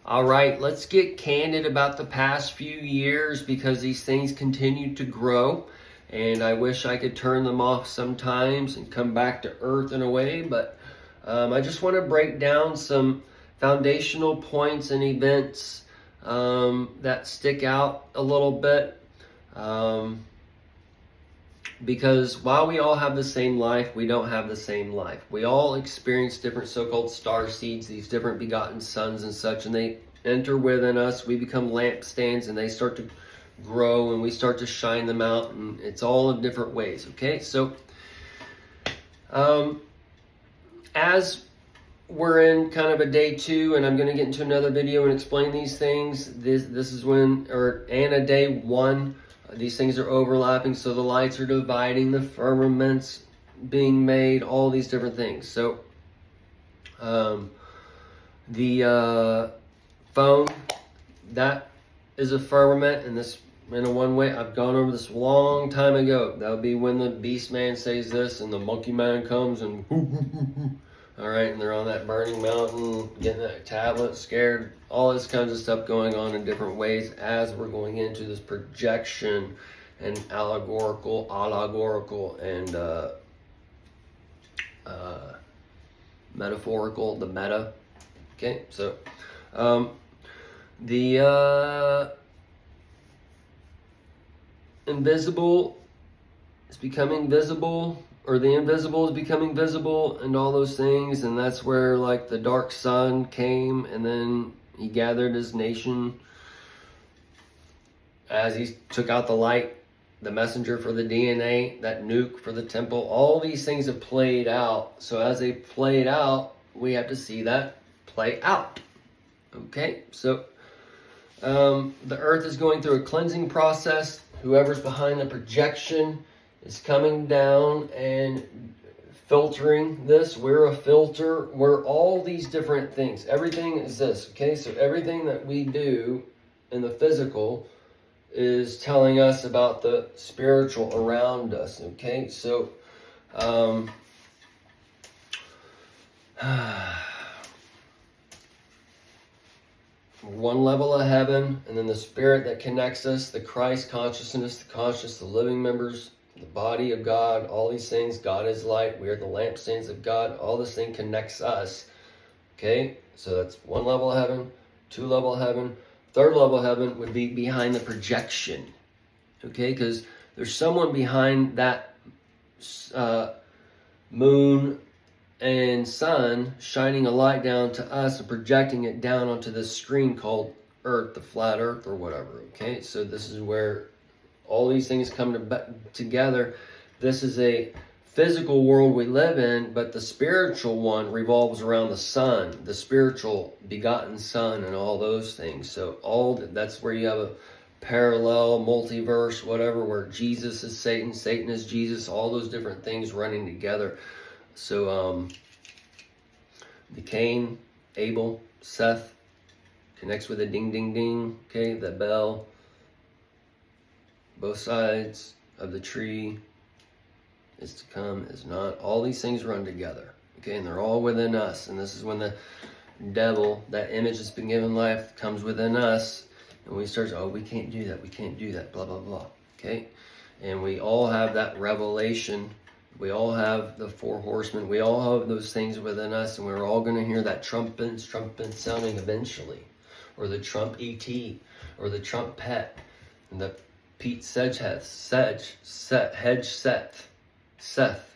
All right, let's get candid about the past few years because these things continue to grow. And I wish I could turn them off sometimes and come back to earth in a way. But I just want to break down some foundational points and events that stick out a little bit. Because while we all have the same life, we don't have the same life. We all experience different so-called star seeds, these different begotten sons and such, and they enter within us. We become lampstands, and they start to grow, and we start to shine them out, and it's all in different ways, okay? So, as we're in kind of a day 2, and I'm going to get into another video and explain these things. This is when, and a day 1. These things are overlapping, so the lights are dividing, the firmaments being made, all these different things. So, the phone, that is a firmament, and this, in a one way, I've gone over this a long time ago. That'll be when the beast man says this, and the monkey man comes and all right, and they're on that burning mountain, getting that tablet, scared, all this kinds of stuff going on in different ways as we're going into this projection and allegorical, and metaphorical, the meta. Okay, so the invisible is becoming visible, or the invisible is becoming visible, and all those things. And that's where, like, the dark sun came, and then he gathered his nation as he took out the light, the messenger for the DNA, that nuke for the temple. All these things have played out. So as they played out, we have to see that play out. Okay, so the earth is going through a cleansing process. Whoever's behind the projection is coming down and filtering this. We're a filter. We're all these different things. Everything is this, okay? So everything that we do in the physical is telling us about the spiritual around us, okay? So, one level of heaven, and then the spirit that connects us, the Christ consciousness, the conscious, the living members, the body of God, all these things. God is light. We are the lampstands of God. All this thing connects us. Okay, so that's one level of heaven, 2 level of heaven. 3rd level of heaven would be behind the projection. Okay, because there's someone behind that moon and sun shining a light down to us and projecting it down onto this screen called Earth, the flat Earth or whatever. Okay, so this is where all these things come together. This is a physical world we live in, but the spiritual one revolves around the sun, the spiritual begotten son, and all those things. So that's where you have a parallel multiverse, whatever, where Jesus is Satan, Satan is Jesus, all those different things running together. So the Cain, Abel, Seth connects with a ding, ding, ding. Okay, the bell. Both sides of the tree is to come, is not. All these things run together. Okay, and they're all within us. And this is when the devil, that image that's been given life, comes within us. And we start, oh, we can't do that. We can't do that. Blah, blah, blah. Okay, and we all have that revelation. We all have the 4 horsemen. We all have those things within us, and we're all going to hear that trumpet sounding eventually, or the trump ET, or the trumpet, and the Pete Seth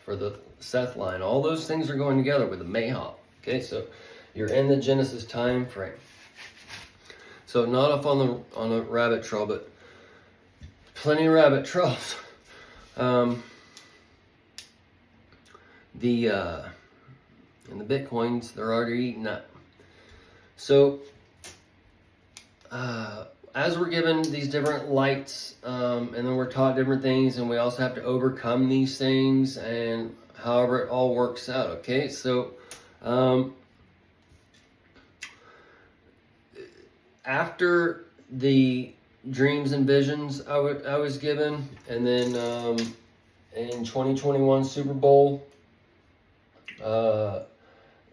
for the Seth line. All those things are going together with the Mayhawk. Okay, so you're in the Genesis time frame. So not off on a rabbit trail, but plenty of rabbit trails. And the Bitcoins, they're already eating up. So as we're given these different lights, and then we're taught different things, and we also have to overcome these things, and however it all works out. Okay, so after the dreams and visions I was given, and then in 2021 Super Bowl,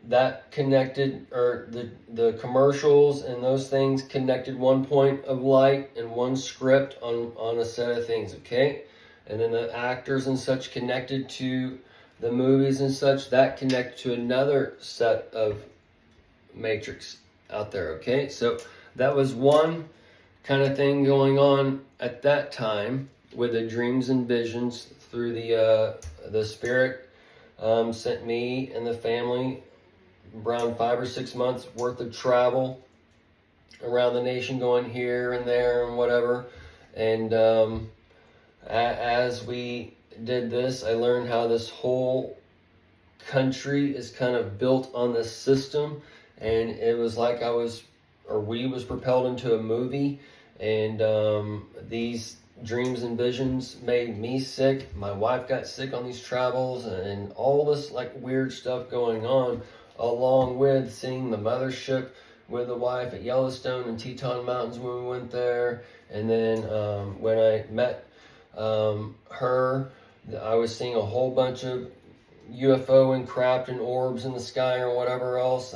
that connected, or the commercials and those things connected one point of light and one script on a set of things, okay? And then the actors and such connected to the movies and such, that connected to another set of matrix out there, okay? So that was one kind of thing going on at that time with the dreams and visions through the spirit sent me and the family around 5 or 6 months worth of travel around the nation, going here and there and whatever. And as we did this, I learned how this whole country is kind of built on this system, and it was like we was propelled into a movie, and these dreams and visions made me sick. My wife got sick on these travels, and all this like weird stuff going on, along with seeing the mothership with the wife at Yellowstone and Teton Mountains when we went there. And then when I met her, I was seeing a whole bunch of UFO and crap and orbs in the sky or whatever else.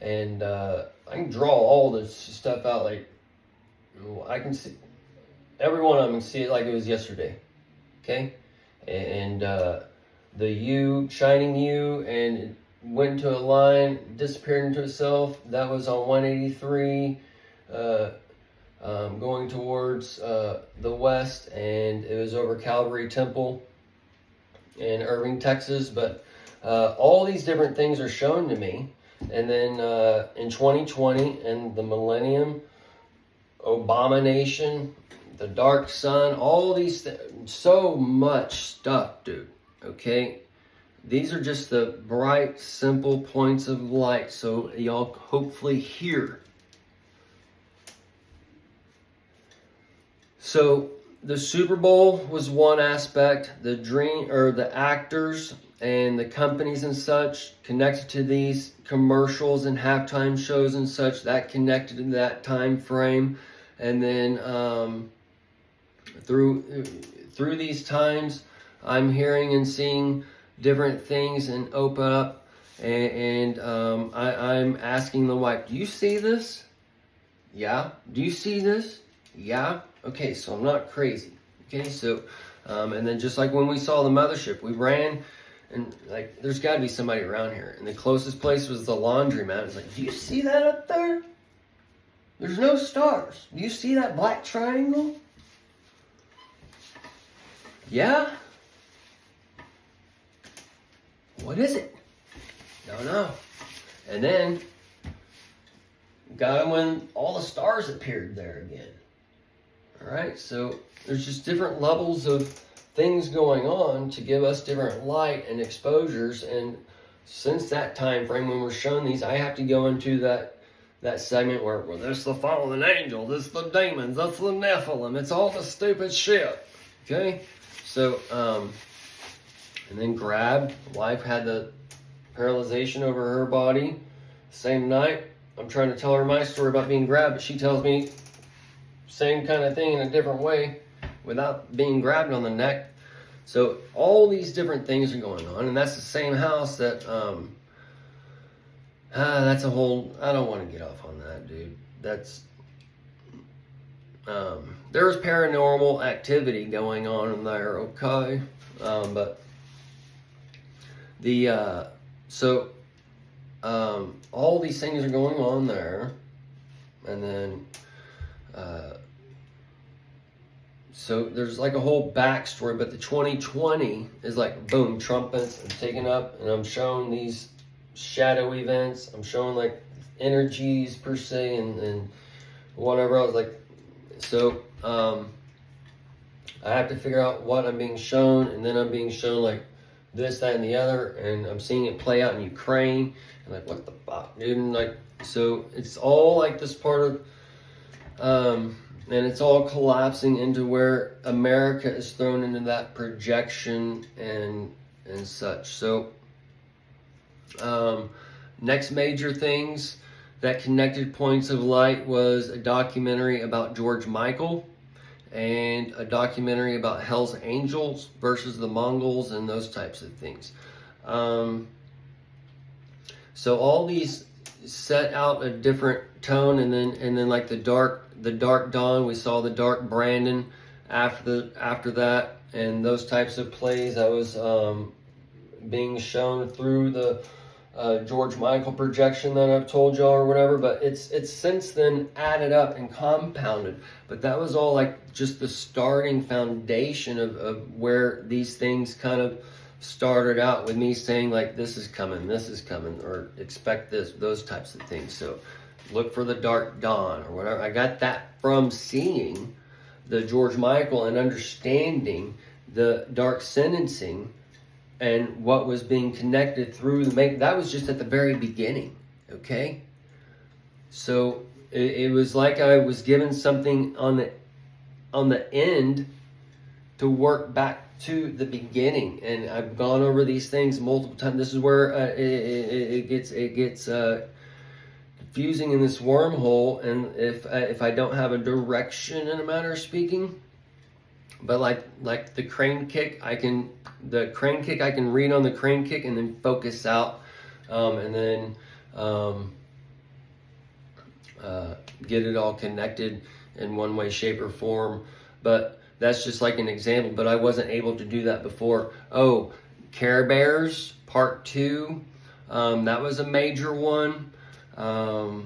And I can draw all this stuff out. Like, I can see every one of them and see it like it was yesterday. Okay? And the U, shining U, and it went into a line, disappeared into itself. That was on 183, going towards the west, and it was over Calvary Temple in Irving, Texas. But all these different things are shown to me. And then in 2020 and the millennium, Abomination, the dark sun, all these so much stuff, dude. Okay? These are just the bright, simple points of light, so y'all hopefully hear. So the Super Bowl was one aspect. The dream, or the actors and the companies and such connected to these commercials and halftime shows and such, that connected in that time frame. And then through these times, I'm hearing and seeing different things and open up, and I'm asking the wife, do you see this? Yeah. Do you see this? Yeah. Okay, so I'm not crazy. Okay, so and then just like when we saw the mothership, we ran, and like there's got to be somebody around here, and the closest place was the laundromat. It's like, do you see that up there? There's no stars. Do you see that black triangle? Yeah. What is it? Don't know. And then got him when all the stars appeared there again. All right, so there's just different levels of things going on to give us different light and exposures. And since that time frame when we're shown these, I have to go into that segment where, well, this is the fallen angel, this is the demons, that's the Nephilim, it's all the stupid shit. Okay, so and then grabbed. Wife had the paralyzation over her body. Same night, I'm trying to tell her my story about being grabbed, but she tells me same kind of thing in a different way without being grabbed on the neck. So all these different things are going on, and that's the same house that that's a whole, I don't want to get off on that, dude. That's there's paranormal activity going on in there, okay? But the all these things are going on there, and then so there's like a whole backstory. But the 2020 is like boom, trumpets and taken up, and I'm showing these shadow events. I'm showing like energies per se, and whatever. I was like, so I have to figure out what I'm being shown, and then I'm being shown like this, that, and the other, and I'm seeing it play out in Ukraine, and like, what the fuck, dude? And like, so it's all like this part of, and it's all collapsing into where America is thrown into that projection and such. So, next major things that connected points of light was a documentary about George Michael, and a documentary about Hell's Angels versus the Mongols and those types of things. So all these set out a different tone, and then like the dark dawn, we saw the dark Brandon after that, and those types of plays that was being shown through the George Michael projection that I've told y'all or whatever. But it's since then added up and compounded. But that was all like just the starting foundation of where these things kind of started out, with me saying like, this is coming, or expect this, those types of things. So look for the dark dawn or whatever. I got that from seeing the George Michael and understanding the dark sentencing and what was being connected through the make. That was just at the very beginning, okay? So it was like I was given something on the end to work back to the beginning, and I've gone over these things multiple times. This is where it gets confusing in this wormhole, and if I don't have a direction, in a manner of speaking. But like the crane kick, I can read on the crane kick and then focus out, and then get it all connected in one way, shape, or form. But that's just like an example, but I wasn't able to do that before. Oh, Care Bears Part 2, that was a major one. There's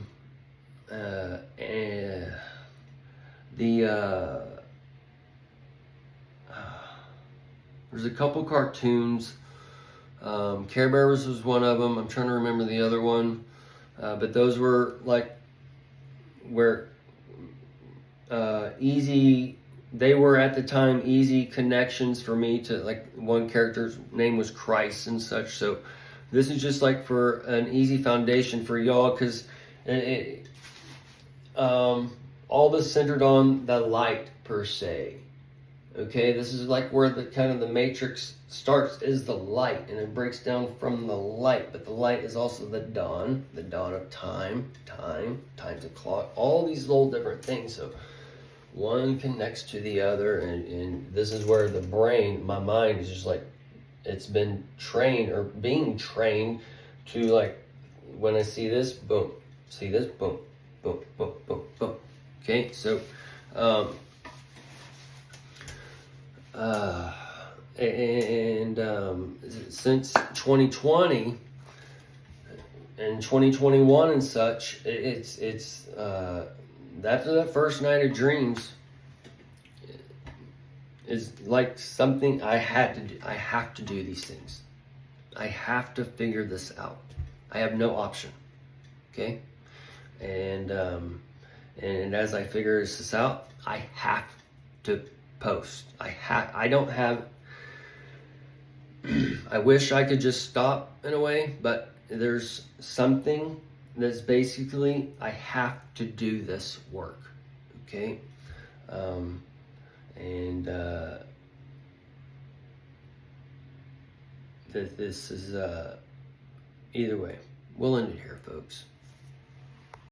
a couple cartoons. Care Bears was one of them. I'm trying to remember the other one. But those were like where easy, they were at the time easy connections for me to, like, one character's name was Christ and such. So this is just like for an easy foundation for y'all, because all this centered on the light per se. Okay, this is like where the kind of the matrix starts, is the light, and it breaks down from the light. But the light is also the dawn of time's a clock, all these little different things. So one connects to the other, and this is where the brain, my mind, is just like, it's been trained, or being trained to, like, when I see this, boom, see this, boom, boom, boom, boom, boom. Okay, so since 2020 and 2021 and such, it's after that first night of dreams is like something I had to do. I have to do these things. I have to figure this out. I have no option. Okay, and as I figure this out, I have to post. I don't have. I wish I could just stop in a way, but there's something that's basically, I have to do this work. Okay, this is either way. We'll end it here, folks.